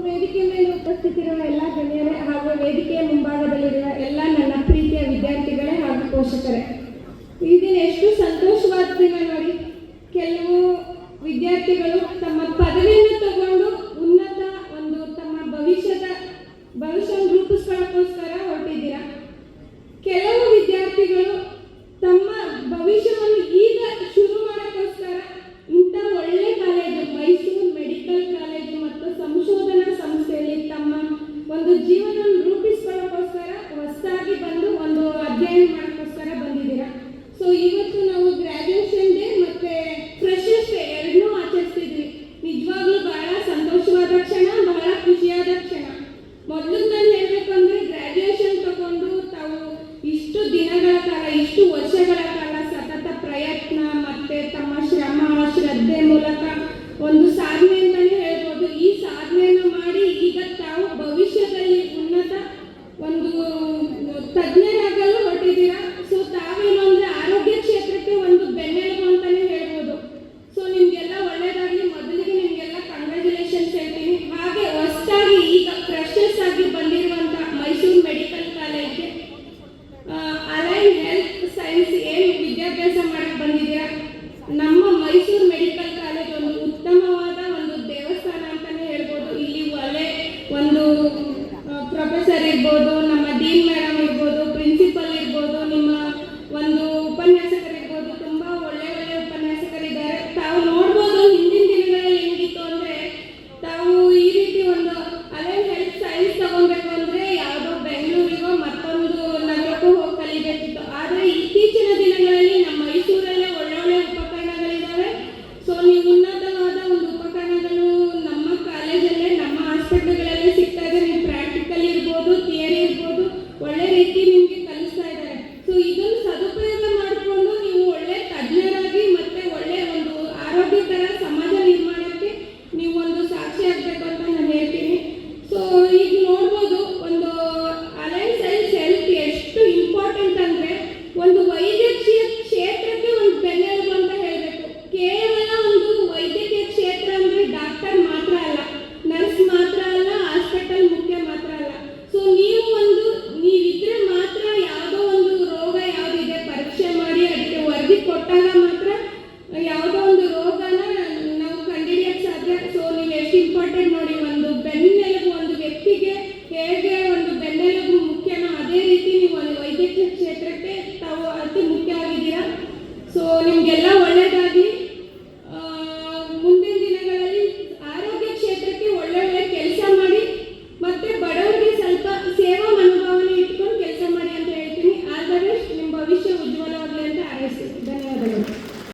ವೇದಿಕೆ ಮೇಲೆ ಉಪಸ್ಥಿತಿರುವ ಎಲ್ಲ ಗಣ್ಯರೇ ಹಾಗೂ ವೇದಿಕೆಯ ಮುಂಭಾಗದಲ್ಲಿರುವ ಎಲ್ಲ ನನ್ನ ಪ್ರೀತಿಯ ವಿದ್ಯಾರ್ಥಿಗಳೇ ಹಾಗೂ ಪೋಷಕರೇ, ಈ ದಿನ ಎಷ್ಟು ಸಂತೋಷವಾದ ದಿನ ನೋಡಿ. ಕೆಲವು ವಿದ್ಯಾರ್ಥಿಗಳು ತಮ್ಮ ಪದವಿಯನ್ನು ತಗೊಂಡು ಉನ್ನತ ಒಂದು ತಮ್ಮ ಭವಿಷ್ಯ ರೂಪಿಸ್ಕೊಳ್ಳೋಕ್ಕೋಸ್ಕರ ಹೊರಟಿದ್ದೀರಾ. ಕೆಲವು ವಿದ್ಯಾರ್ಥಿಗಳು ತಮ್ಮ ಭವಿಷ್ಯವನ್ನು ಈಗ ಶುರು ಮಾಡೋಕ್ಕೋಸ್ಕರ ಇಂಥ ಒಳ್ಳೆ ಕಾಲೇಜು ಮೈಸೂರು ಮೆಡಿಕಲ್ ಕಾಲೇಜು ಮತ್ತು ಸಂಶೋಧನಾ ಸಂಸ್ಥೆಯಲ್ಲಿ ತಮ್ಮ ಒಂದು ಜೀವನವನ್ನು ರೂಪಿಸ್ಕೊಳ್ಳೋಕ್ಕೋಸ್ಕರ ಹೊಸದಾಗಿ ಬಂದು ಒಂದು ಅಧ್ಯಯನ ಮಾಡೋಕ್ಕೋಸ್ಕರ ಬಂದಿದ್ದೀರಾ. ಸೊ ಇವತ್ತು ನಾವು ಗ್ರ್ಯಾಜುಯೇಷನ್ ಡೇ ಮತ್ತು ಫ್ರೆಶರ್ಸ್ ಡೇ ಎರಡನ್ನೂ ಆಚರಿಸ್ತಿದ್ವಿ. ನಿಜವಾಗ್ಲೂ ಬಹಳ ಸಂತೋಷವಾದ ಕ್ಷಣ, ಬಹಳ ಖುಷಿಯಾದ ಕ್ಷಣ. ಮೊದಲು ನಾನು ಹೇಳಬೇಕು ಅಂದರೆ ಗ್ರ್ಯಾಜುಯೇಷನ್ ತಗೊಂಡು ತಾವು ಇಷ್ಟು ದಿನಗಳ ಕಾಲ, ಇಷ್ಟು ವರ್ಷಗಳ ಕಾಲ ಸತತ ಪ್ರಯತ್ನ ಮತ್ತು ತಮ್ಮ ಶ್ರಮ ಶ್ರದ್ಧೆ ಮೂಲಕ ಒಂದು ಸಾಧನೆ ಅಂತಲೇ ಹೇಳ್ಬೋದು. ಈ ಸಾಧನೆಯನ್ನು ಮಾಡಿ ಈಗ ತಾವು ಭವಿಷ್ಯದಲ್ಲಿ ಉನ್ನತ ಒಂದು ತಜ್ಞರಾಗಲು ಹೊರಟಿದ್ದೀರಾ. ಸೊ ತಾವೇನು ಅಂದರೆ ಆರೋಗ್ಯ ಕ್ಷೇತ್ರಕ್ಕೆ ಒಂದು ಬೆನ್ನೆಲುಬು ಅಂತಲೇ ಹೇಳ್ಬೋದು. ಸೊ ನಿಮಗೆಲ್ಲ ಒಳ್ಳೆಯದಾಗಲಿ. ಮೊದಲಿಗೆ ನಿಮಗೆಲ್ಲ ಕಂಗ್ರ್ಯಾಚುಲೇಷನ್ಸ್ ಹೇಳ್ತೀನಿ. ಹಾಗೆ ಹೊಸದಾಗಿ ಈಗ ಫ್ರೆಶರ್ಸ್ ಆಗಿ ಬಂದಿರುವಂಥ ಮೈಸೂರು ಮೆಡಿಕಲ್ ಕಾಲೇಜ್ಗೆ ಅಲೈನ್ ಹೆಲ್ತ್ ಸೈನ್ಸ್ ಏನು ವಿದ್ಯಾಭ್ಯಾಸ ಮಾಡಕ್ಕೆ ಬಂದಿದ್ದೀರಾ. ನಮ್ಮ ಮೈಸೂರು ಮೆಡಿಕಲ್ ಕಾಲೇಜ್ ಒಂದು ಉತ್ತಮವಾದ ಒಂದು ದೇವಸ್ಥಾನ ಅಂತಲೇ ಹೇಳ್ಬೋದು. ಇಲ್ಲಿ ಒಂದು ಪ್ರೊಫೆಸರ್ ಇರ್ಬೋದು, ನಮ್ಮ ಡೀನ್ ಮೇಡಮ್ ಇರ್ಬೋದು, ಪ್ರಿನ್ಸಿಪಲ್ ಇರ್ಬೋದು, ನಿಮ್ಮ ಒಂದು ಉಪನ್ಯಾಸಕರಿರ್ಬೋದು, ತುಂಬ ಒಳ್ಳೆ ಉಪನ್ಯಾಸಕರಿದ್ದಾರೆ. ತಾವು ನೋಡ್ಬೋದು ಹಿಂದಿನ ದಿನಗಳಲ್ಲಿ ಹೆಂಗಿತ್ತು ಅಂದರೆ, ತಾವು ಈ ರೀತಿ ಒಂದು ಅಲೈನ್ ಹೆಲ್ತ್ ಸೈನ್ಸ್ ತಗೊಬೇಕು ಅಂದರೆ ಯಾವುದೋ ಬೆಂಗಳೂರಿಗೋ ಮತ್ತೊಂದು ನಗರಕ್ಕೂ ಹೋಗಿ ಕಲಿಬೇಕಿತ್ತು. ಆದರೆ ಇತ್ತೀಚಿನ ದಿನಗಳಲ್ಲಿ ನಮ್ಮ ಮೈಸೂರಲ್ಲೇ ಒಳ್ಳೊಳ್ಳೆ ಉಪಕರಣಗಳಿದ್ದಾವೆ. ಸೊ ನೀವು ಉನ್ನತವಾದ ಒಂದು ಉಪಕರಣಗಳು ನಮ್ಮ ಕಾಲೇಜಲ್ಲೇ, ನಮ್ಮ ಹಾಸ್ಪಿಟಲ್ಗಳಲ್ಲೇ ಸಿಗ್ತಾ ಇದೆ. ನೀವು ಪ್ರಾಕ್ಟಿಕಲ್ ಇರ್ಬೋದು, ಥಿಯರಿ ಇರ್ಬೋದು, ಒಳ್ಳೆ ರೀತಿ ನಿಮಗೆ ಕಲಿಸ್ತಾ ಇದ್ದಾರೆ. ಸೊ ಇದನ್ನು ಸದುಪಯೋಗ ಮಾಡಿಕೊಂಡು ನೀವು ಒಳ್ಳೆ ತಜ್ಞರಾಗಿ ಮತ್ತೆ ಒಳ್ಳೆ ಒಂದು ಆರೋಗ್ಯಕರ ಸಮಾಜ ನಿರ್ಮಾಣಕ್ಕೆ ನೀವು ಒಂದು ಸಾಕ್ಷಿ ಆಗಬೇಕು ಅಂತ ನಾನು ಹೇಳ್ತೀನಿ. ಸೊ ಈಗ ನೋಡ್ಬೋದು ಒಂದು ಅಲೈನ್ ಸೈನ್ಸ್ ಹೆಲ್ತ್ ಎಷ್ಟು ಇಂಪಾರ್ಟೆಂಟ್ ಅಂದರೆ ಒಂದು ವೈದ್ಯಕೀಯ ಕ್ಷೇತ್ರಕ್ಕೆ ಒಂದು ಬೆನ್ನೆಲುಬು ಅಂತ ಹೇಳಬೇಕು. ಕೇವಲ ಒಂದು ವೈದ್ಯಕೀಯ ಕ್ಷೇತ್ರ ಅಂದರೆ ಡಾಕ್ಟರ್ ಮಾತ್ರ ಅಲ್ಲ, ನರ್ಸ್ ಮಾತ್ರ ಅಲ್ಲ, ಹಾಸ್ಪಿಟಲ್ ಮುಖ್ಯ ಮಾತ್ರ ಅಲ್ಲ. ಸೊ ನೀವಿದ್ರೆ ಮಾತ್ರ ಯಾವುದೋ ಒಂದು ರೋಗ ಯಾವುದಿದೆ ಪರೀಕ್ಷೆ ಮಾಡಿ ಅದಕ್ಕೆ ವರದಿ ಕೊಟ್ಟಾಗ ಮಾತ್ರ ಯಾವುದೋ ಒಂದು ರೋಗನ ನಾವು ಕಂಡುಹಿಡಿಯಕ್ಕೆ ಸಾಧ್ಯ. ಸೊ ನೀವು ಎಷ್ಟು ಇಂಪಾರ್ಟೆಂಟ್ ನೋಡಿ. ಒಂದು ಬೆನ್ನೆಲುಬು ಒಂದು ವ್ಯಕ್ತಿಗೆ ಹೇಗೆ ಒಂದು ಬೆನ್ನೆಲುಬು ಮುಖ್ಯನೋ ಅದೇ ರೀತಿ ನೀವು ಒಂದು ವೈದ್ಯಕೀಯ ಕ್ಷೇತ್ರಕ್ಕೆ ತಾವು ಅತಿ ಮುಖ್ಯ ಆಗಿದ್ದೀರಾ. ಸೊ ನಿಮಗೆಲ್ಲ ಒಳ್ಳೆಯದಾಗಿ. ಮುಂದಿನ ದಿನಗಳಲ್ಲಿ ಆರೋಗ್ಯ ಕ್ಷೇತ್ರಕ್ಕೆ ಒಳ್ಳೆ ಕೆಲಸ ಮಾಡಿ ಮತ್ತೆ ಬಡವರಿಗೆ ಸ್ವಲ್ಪ ಸೇವಾ ಮನೋಭಾವನೆ ಇಟ್ಕೊಂಡು ಕೆಲಸ ಮಾಡಿ ಅಂತ ಹೇಳ್ತೀನಿ. ಆದರೆ ನಿಮ್ಮ ಭವಿಷ್ಯ ಉಜ್ವಲವಾಗಲಿ ಅಂತ ಹಾರೈಸ್ತೀನಿ. ಧನ್ಯವಾದಗಳು.